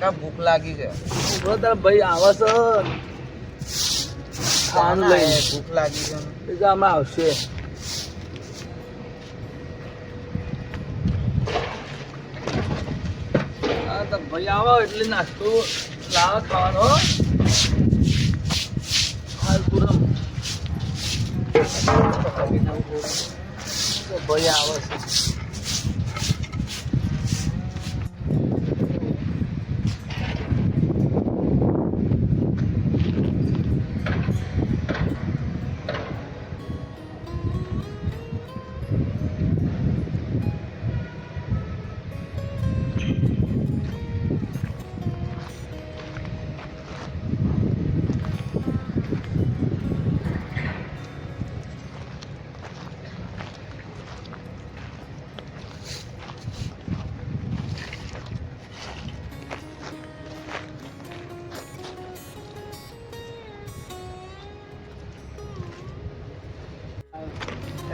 કાકા ભૂખ લાગી છે. ભાઈ આવે છે ખાવાનું લઈને. ભૂખ લાગી છે એટલે આમાં આવશે. હા તો ભાઈ આવો એટલે નાસ્તો લાવે ખાવાનો. હાલ પૂરમ ભાઈ આવે છે.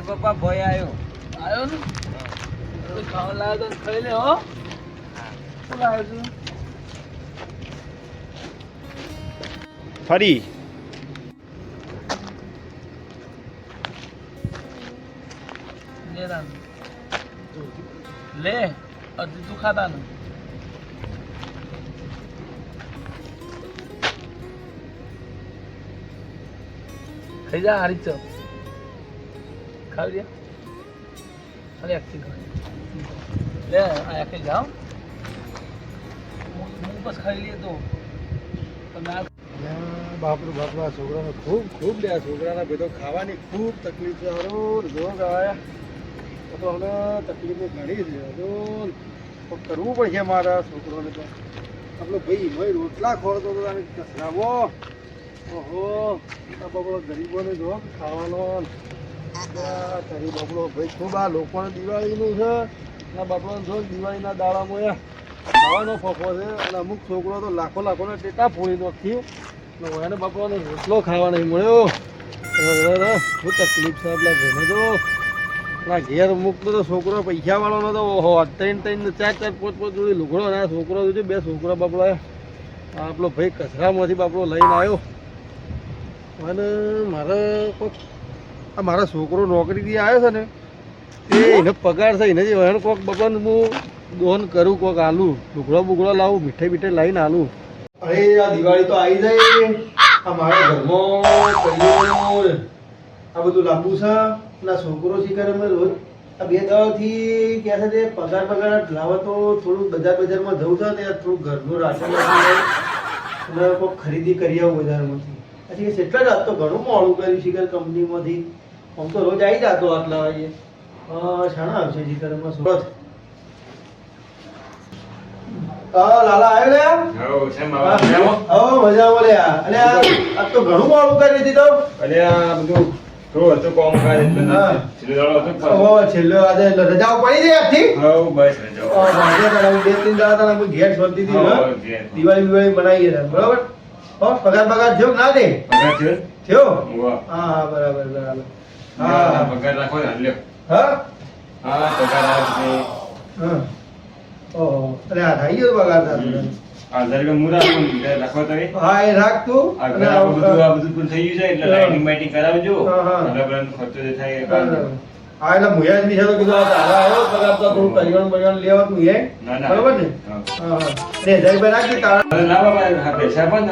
પપ્પા ભાઈ આવ્યો ને ખાવા લાવ્યો તો ખાઈ લે. હો શું લાવ્યો છું? ફરી લે અડધી તું ખાતા ને. ખાઈ જા હારી ચો ખાવી દે. અરે આખી લે આ આખી જાઓ હું બસ ખાઈ લઈએ તો તમે આ બાપરું બાપરું આ છોકરાને ખૂબ ખૂબ લે. આ છોકરાના ભેદો ખાવાની ખૂબ તકલીફ છે. હરો રોગ આવ્યા તો હવે તકલીફ ઘણી છે. હજુ કરવું પડશે મારા છોકરોને. તો આપણો ભાઈ ભાઈ રોટલા ખોરતો તો તમે કસરાવો. ઓહો આ બાપડો ગરીબોને જો ખાવાનો. તારી બાપડો ભાઈ ખૂબ આ લોકોને દિવાળીનું છે. આ બાપડો જો દિવાળીના દાડામાં ખાવાનો ફફો છે. અને અમુક છોકરો તો લાખો લાખોને ટેટા ફોડી નાખી. એને બાપડોને રોટલો ખાવા નહીં મળ્યો. શું તકલીફ છે આપણા ઘરે. તો આપણા ઘેર મૂકતો તો છોકરો પૈસાવાળાનો તો ઓહો 3-3 4-4 5-5 જોડી લુગડો. અને આ છોકરો જોજો 2 છોકરા બાપડો આપણો ભાઈ કચરામાંથી બાપડો લઈને આવ્યો. અને મારે કોઈક આ મારા છોકરો નોકરીથી આવ્યો છે ને એ એને પગાર છે. એને એને કોઈક બાપાને હું દોન કરું, કોઈક આલું લુગડો બુગડો લાવું, મીઠાઈ બીઠાઈ લાવીને આલું. અરે આ દિવાળી તો આવી જાય. આ મારા ઘરમાં કરિયાણું આ બધું લાવવું છે. અને આ છોકરો શીખર અમે રોજ આ 2 દાડાથી કહે છે પગાર લાવે તો થોડું બજારમાં જવું છે. ત્યાં થોડું ઘરનું રાશન અને કોઈક ખરીદી કરી આવું બજારમાંથી. પછી એટલા જ આજ તો ઘણું મોડું કર્યું શીખર કંપનીમાંથી. આમ તો રોજ આવી જતો આટલા વાગે. શાણા આવશે શીખરમાં સુરત. લાલા આવ્યો મજામાં લે. અને આજ તો ઘણું મોડું કરી દીધું. અને આ બધું થોડું હતું કોમ કાજ છેલ્લો આજે રજાઓ પડી જાય આપથી. બસ રજાઓ 2-3 દાડા ઘેર શોધતી હતી. દિવાળી બનાવી ગયા બરોબર. પગાર થયો ના દે થયો. હા બરાબર બરાબર. હા પગાર રાખો ને લ્યો. હા હા પગાર રાખો. હા ઓહો અરે આ થઈ ગયો પગાર તારો. 1000 રૂપિયા મુરા રાખો તો. હા એ રાખ તું. આ બધું પૂરું થઈ ગયું છે એટલે લાઇટિંગ બાઇટિંગ કરાવજો. બરાબર ખર્ચો જે થાય. હા એટલે મુયા જ બી છે તો કીધું આ તારા આવ્યો પગાર તો થોડું કરિયાણું લેવા તું એ બરોબર ને. હા 1000 રૂપિયા રાખી તારા. ના બાબા પૈસા પણ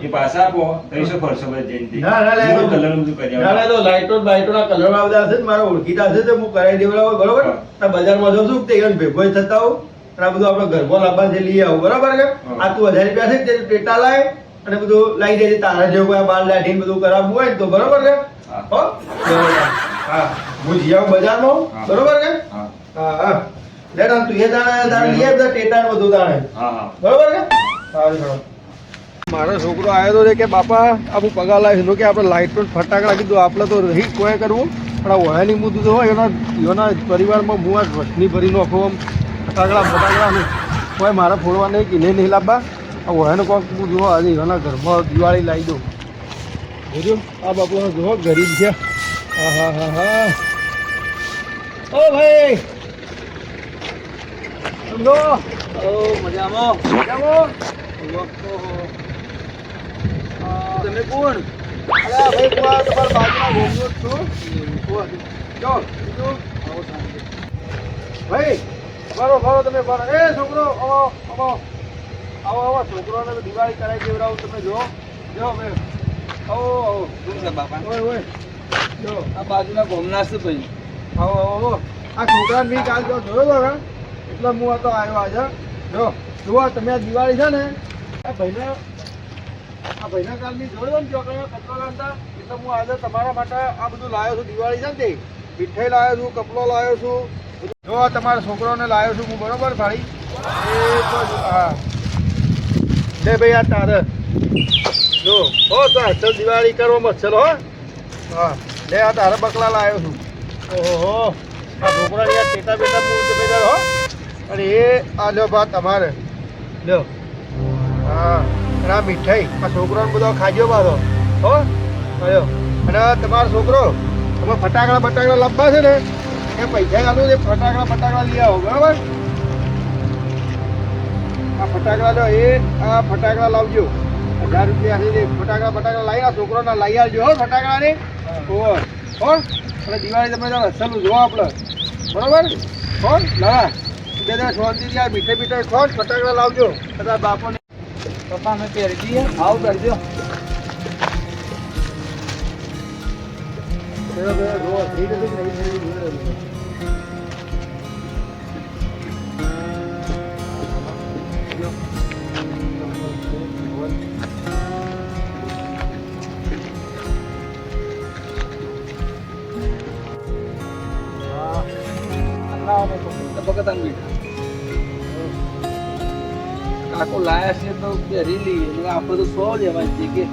એ પાછા આપો 300 400 બસ જઈને. ના લે કલર બધું કરી ના લે તો લાઈટો ના કલર બધા હશે મારા ઓળખીતા હશે તો હું કરાવી દેવડાવું બરોબર. આ બજારમાં જઉં છું તે ભેગો થતા હોઉં. અને આ બધું આપણે ઘરમાં લાવવા છે લઈ આવું બરાબર. કે આ તું 1000 રૂપિયા છે તે ટેટા લાય અને બધું લાવી દેજે. તારા જેવું કોઈ બાલ લાઠીને બધું કરાવવું હોય તો બરોબર કે. હો હા હું જઈ આવું બજારમાં બરોબર કે. હા હા લે તું એ દાણે લઈ આવ ટેટા બધું દાણે. બરોબર કે. સારું. મારો છોકરો આવ્યો તો કે બાપા આપણું પગાર લાવીશું કે આપણે લાઇટ પર ફટાકડા કીધું આપણે તો રહી કોઈ કરવું પણ આ વહાની મુદ્દું તો હોય એના પરિવારમાં હું આ વસની ભરી નાખું આમ ફટાકડા કોઈ મારે ફોડવા નહીં કે નહીં લાવવા. આ વહાને કોઈક જુઓ આજે એના ઘરમાં દિવાળી લાવી દઉં. જોયું આ બાપુ જુઓ ગરીબ છે. હા હા હા હા ઓ ભાઈ સમજો મજામાં મજામાં? તમે કોણ અરે ભાઈ હું આ તમારા બાજુના ગામનો જ છું. જો બીજું ભાઈ બરો તમે બરો એ છોકરો આવો આવો આવો આવો છોકરોને દિવાળી કરાવી દેવડાવું તમે જો ભાઈ આવો આવો શું છે બાપા ઓય ઓય જો આ બાજુના ગોમના છે ભાઈ આવો આવો આ છોકરાને બી કાલ જો જોયો તો એટલે હું આ તો આવ્યો આજે જો જુઓ તમે આ દિવાળી છે ને આ ભાઈના કાલની જોયો ને ચોકડીમાં કચરો લાવતા એટલે હું આજે તમારા માટે આ બધું લાવ્યો છું દિવાળી છે ને તે મીઠાઈ લાવ્યો છું કપડો લાવ્યો છું જો તમારા છોકરાઓને લાવ્યો છું હું બરોબર ભાઈ એ તો હા લે ભાઈ આ તારે જો હો તો અસલ દિવાળી કરો મચ્છર હો હા લે આ તારે બકલા લાવ્યો છું ઓહો આ છોકરાની આ ટેટા બેટા હું તમે હો અને એ આ લ્યો બા તમારે લ્યો હા અને આ મીઠાઈ આ છોકરાને બધો ખાજો બાધો હો આવ્યો અને આ તમારો છોકરો તમે ફટાકડા લાવવા છે ને એ પૈસા આલું છે ફટાકડા લઈ આવો બરાબર આ ફટાકડા લો એ આ ફટાકડા લાવજો 1000 રૂપિયા છે ફટાકડા લાવી આ છોકરાના લઈ આવજો હો ફટાકડાને હો અને દિવાળી તમે અસલું જો આપણે બરાબર હો ના બે જણા શાંતિથી આ મીઠાઈ ખો ફટાકડા લાવજો કદાચ બાપોને પપ્પા અમે પહેરી દઈએ આવ કરજો પકડતા મીઠા કાકો લાયા છે તો પહેરી લઈએ આપણે તો 100 લેવાની છે કે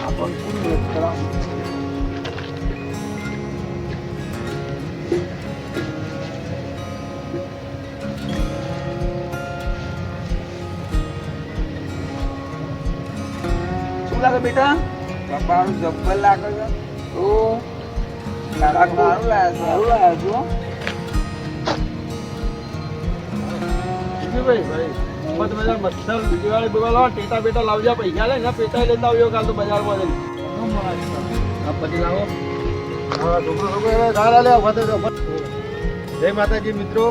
આપણને શું મદદ કરાવ શું લાગે બેટા કપાળું જબ્બર લાગે છે તો સારું લાયા છો મચ્છર દિવાળી બોલાવો ટેટા બેટા લાવજો પૈસા લે ને પેટા લઈને આવજો કાલ તો બજારમાં જઈને આ પછી લાવો જય માતાજી મિત્રો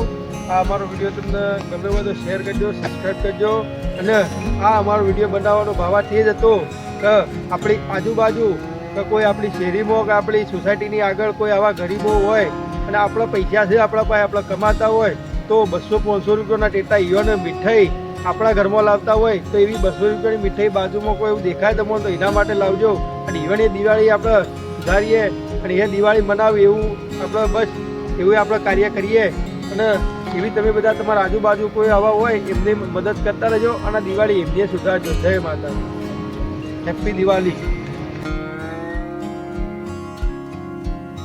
આ અમારો વિડીયો તમને ગમે હોય તો શેર કરજો સબસ્ક્રાઈબ કરજો અને આ અમારો વિડીયો બનાવવાનો ભાવાર્થ એ જ હતો કે આપણી આજુબાજુ કે કોઈ આપણી શેરીમાં કે આપણી સોસાયટીની આગળ કોઈ આવા ગરીબો હોય અને આપણા પૈસા છે આપણા પાસે આપણે કમાતા હોય તો 200-500 રૂપિયાના ટેટા ઈયોને મીઠાઈ આપણા ઘરમાં લાવતા હોય તો એવી 200 રૂપિયાની મીઠાઈ બાજુમાં કોઈ એવું દેખાય તમને તો એના માટે લાવજો અને ઈવન એ દિવાળી આપણે સુધારીએ અને એ દિવાળી મનાવીએ એવું આપણે બસ એવું આપણે કાર્ય કરીએ અને એવી તમે બધા તમારા આજુબાજુ કોઈ આવા હોય એમને મદદ કરતા રહેજો અને દિવાળી એમને સુધારજો જય માતા હેપી દિવાળી